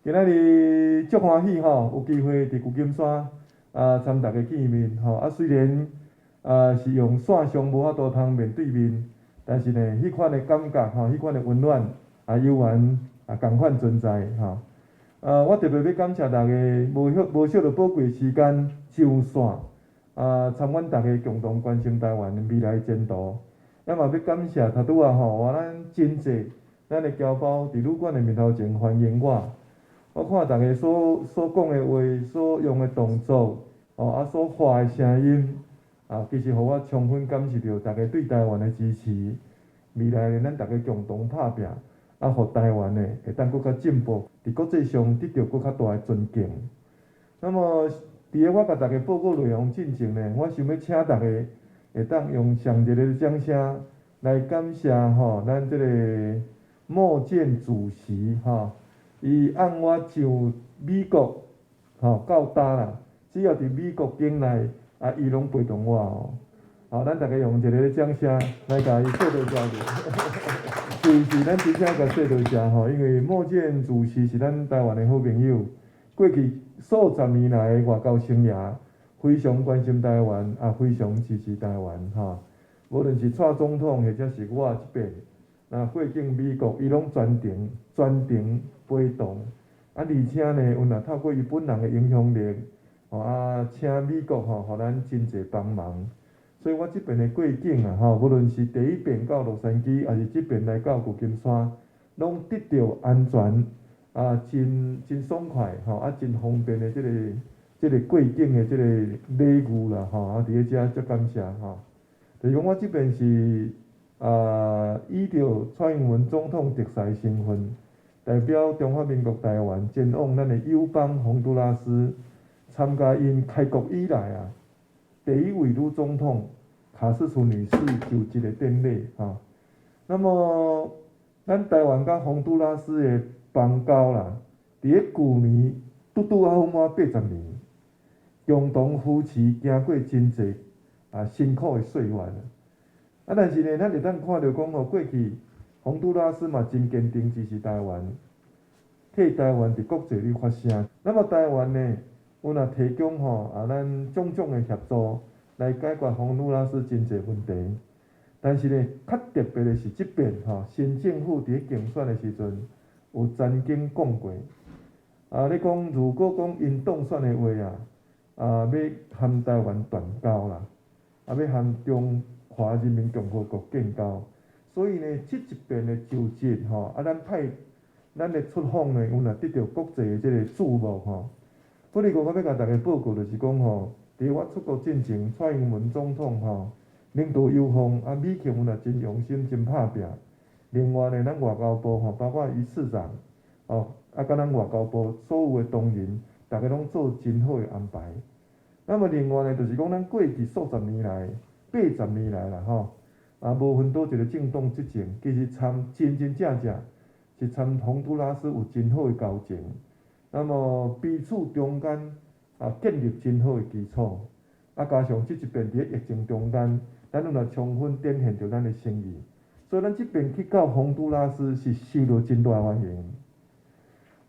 今仔日足欢喜吼，有机会伫旧金山参大家见面吼。虽然是用线上无法度通面对面，但是呢，迄款的感觉吼，迄款的温暖悠然共款存在吼。我特别要感谢大家无惜着宝贵时间上线参阮大家共同关心台湾的未来前途。也嘛要感谢头拄吼，话咱真济咱的侨胞伫旅馆的面头前欢迎我。我看大家所讲的话、所用的动作，所发的声音，其实互我充分感受到大家对台湾的支持。未来呢，咱大家共同打拼，互台湾呢会当更较进步，伫国际上得到更较大的尊敬。那么，伫我甲大家报告内容进前呢，我想要请大家会当用上热烈的掌声来感谢咱这个莫健主席伊按我上美国到搭啦，只要伫美国境内伊拢陪同我咱大家用热烈的掌声来甲伊说多谢是咱真正甲说多谢因为莫健主席是咱台湾的好朋友，过去数十年来的外交生涯，非常关心台湾非常支持台湾无论是蔡总统或者是我这边。过境美国，伊拢专程陪同，而且呢，有透过伊本人的影响力，请美国互咱真济帮忙。所以我这边的过境无论是第一遍到洛杉矶，还是这边来到旧金山，拢得到安全真爽快真方便的这个过境的这个礼遇啦伫咧遮足感谢就是讲我这边是。依照蔡英文总统特使身份，代表中华民国台湾前往咱的友邦洪都拉斯，参加因开国以来第一位女总统卡斯楚女士就职的典礼那么，咱台湾甲洪都拉斯的邦交啦，伫咧旧年拄好满80年，共同扶持行过真济辛苦的岁月但是呢，咱会当看到讲过去洪都拉斯嘛真坚定支持台湾，替台湾伫国际里发声。那么台湾呢，有提供咱种种的协助，来解决洪都拉斯真济问题。但是呢，较特别的是即边新政府伫咧竞选的时阵，有曾经讲过，你讲如果讲因当选的话要和台湾断交啦，要和中华人民共和国建交，所以呢，这一边的就职咱的出访呢，有得到国际的这个注目不过我要甲大家报告就是讲伫我出国进前，蔡英文总统领导有方美国有真用心真拍拼。另外呢，咱外交部包括于市长甲咱外交部所有的同仁，大家拢做真好的安排。那么另外呢，就是讲咱过去数十年来。80年来啦无分倒一个政党执政，其实真正是洪都拉斯有真好的交情。那么彼此中间建立真好的基础，加上这一边伫疫情中间，咱有充分展现着咱的诚意，所以咱这边去到洪都拉斯是受到真大欢迎。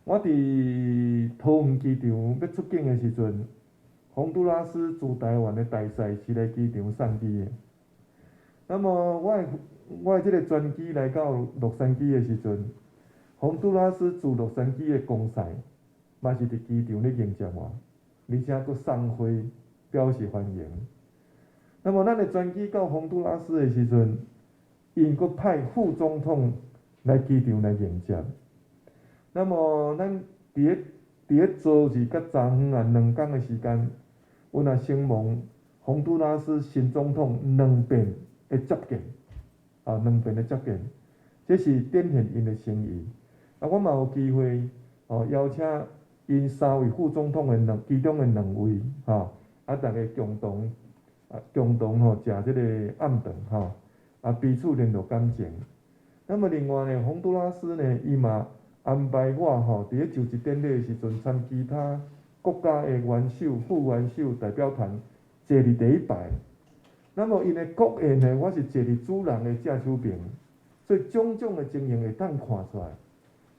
我伫桃园机场要出境的时阵。洪都拉斯驻台湾的大使是来机场送机的。那么我的这个专机来到洛杉矶的时阵，洪都拉斯驻洛杉矶的公使嘛是伫机场咧迎接我，而且佫送花表示欢迎。那么咱的专机到洪都拉斯的时阵，因佫派副总统来机场来迎接。那么咱伫咧昨日甲昨昏2天的时间。有声望洪都拉斯新总统2遍的接见，2遍的接见，这是展现因的诚意。我嘛有机会邀请因3位副总统的其中的2位大家共同食这个暗顿彼此联络感情。那么另外呢，洪都拉斯呢，伊嘛安排我伫咧就职典礼的时阵参其他。国家的元首、副元首代表团坐伫第一排，那么因的国宴呢，我是坐伫主人的正手边，所以种种的情形会当看出来。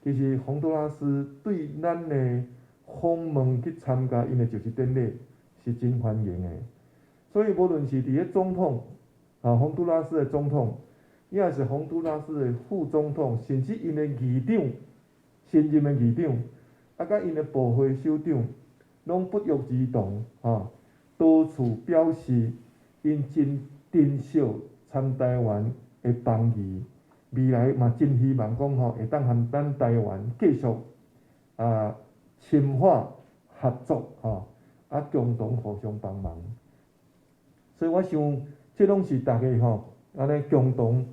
其实洪都拉斯对咱的访问去参加因的就职典礼是真欢迎的。所以无论是伫咧总统洪都拉斯的总统，也是洪都拉斯的副总统，甚至因的议长，新任的议长，甲因的部会首长，拢不约而同多处表示因真珍惜参台湾的邦谊，未来嘛真希望讲会当和咱台湾继续深化合作共同互相帮忙。所以我想，这拢是大家安尼共同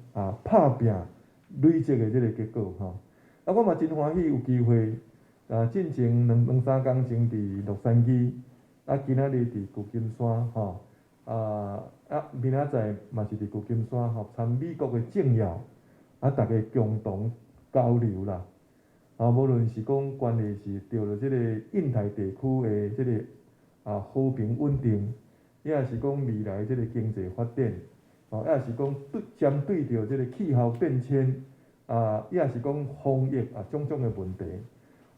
拍拼累积的这个结果我嘛真欢喜有机会进前两三天前伫洛杉矶，今仔日伫旧金山明仔载嘛是伫旧金山参美国的政要大家共同交流啦无论是讲关系是着了这个印太地区的这个和平稳定。也是讲未来这个经济发展，也是讲针对着这个气候变迁，也是讲防疫种种的问题。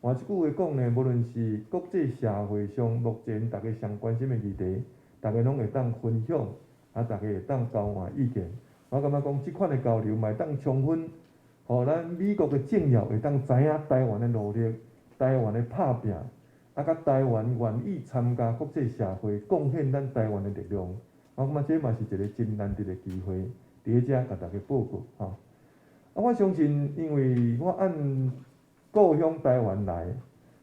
换一句话讲呢，无论是国际社会上目前大家上关心的议题，大家拢会当分享，大家会当交换意见。我感觉讲即款的交流，嘛会当充分，互咱美国的政要会当知影台湾的努力，台湾的拍拼。甲台湾愿意参加国际社会，贡献咱台湾的力量，我感觉这嘛是一个真难得的机会，伫咧遮甲大家报告我相信，因为我按故乡台湾来，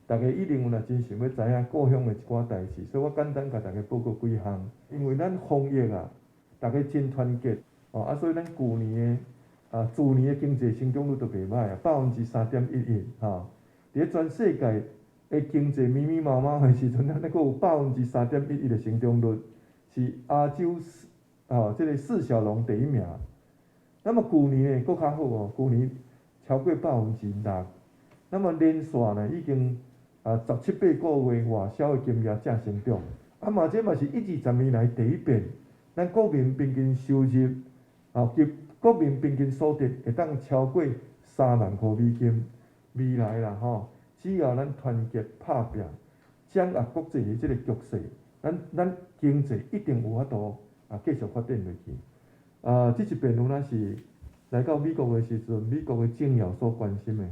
大家一定若真想要知影故乡的一寡代志，所以我简单甲大家报告几项。因为咱防疫大家真团结所以咱去年的经济成长率都袂歹3.11%伫咧全世界。经济密密麻麻的时阵，咱阁有3.11%的成长率，是亚洲这个4小龙第一名。那么去年呢，阁较好去年超过6%。那么连续呢，已经17、8个月外销的金额正成长。嘛这嘛是1、2、10年来第一遍，咱国民平均收入及国民平均所得会当超过3万块美金。未来啦只要咱团结拍拼，掌握国际的这个局势，咱经济一定有法度继续发展落去。这一边有若是来到美国的时阵，美国的政要所关心的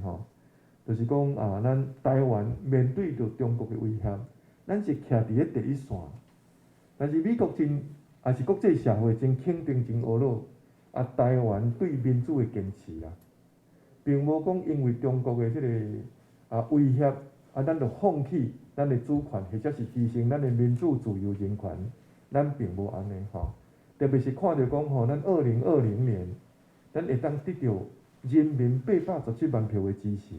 就是讲咱台湾面对着中国的威胁，咱是徛伫咧第一线。但是美国也是国际社会真肯定、真懊恼台湾对民主的坚持啦，并无讲因为中国的这个。威胁咱就放弃咱的主权，或者是牺牲咱的民主、自由、人权，咱并无安尼特别是看到讲咱2020年，咱会当得到人民817万票的支持，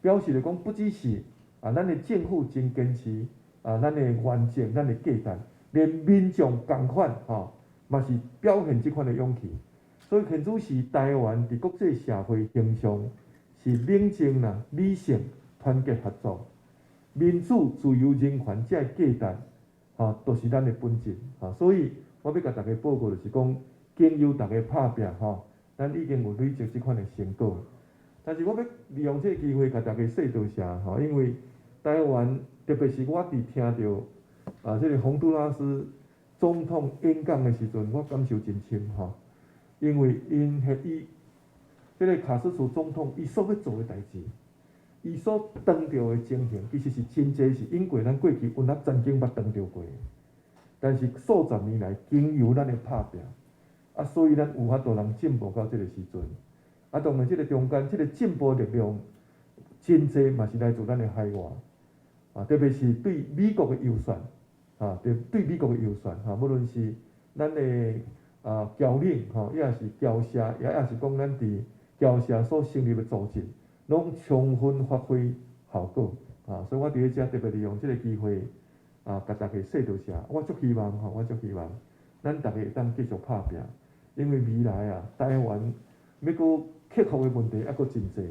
表示着讲不只是咱的政府真坚持咱的原则、咱的价值，连民众同款嘛是表现这款的勇气。所以现主是台湾伫国际社会形象是冷静理性。团结合作、民主、自由、人权，这价值都是咱的本质所以我要甲大家报告就是讲，经由大家拍拼咱已经有累积这款的成果。但是我要利用这个机会甲大家说多谢因为台湾特别是我伫听到这个洪都拉斯总统演讲的时阵，我感受真深因为伊这个卡斯楚总统伊所要做的代志。伊所当着的情形，其实是真侪是因过咱过去有曾经捌当着过，但是数十年来经由咱的拍拼所以咱有法度人进步到这个时阵当然这个中间这个进步力量真侪嘛是来自咱的海外特别是对美国的优选对美国的优选无论是咱的侨领也是侨社，也是讲咱伫侨社所成立的组织。拢充分发挥效果所以我伫咧遮特别利用这个机会甲大家说多谢。我足希望咱大家会当继续拍拼，因为未来台湾要搁克服的问题还搁真侪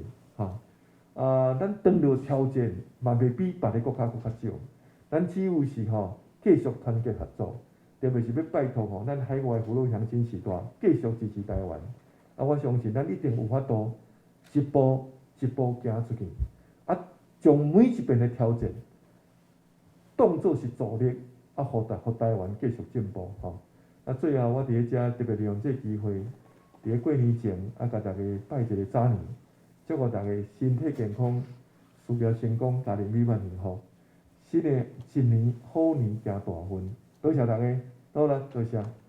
咱遇到挑战嘛袂比别个国家搁较少。咱只有是继续团结合作，特别是要拜托咱海外父老乡亲时代继续支持台湾我相信咱一定有法度一步一步行出去，啊，将每一遍的挑战当作是助力，啊，互台湾继续进步吼。啊，最后我伫咧遮特别利用这机会，伫咧过年前啊，甲大家拜一个早年，祝福大家身体健康，事业成功，家庭美满幸福。新的一年好年行大运，多谢大家，好啦，多谢。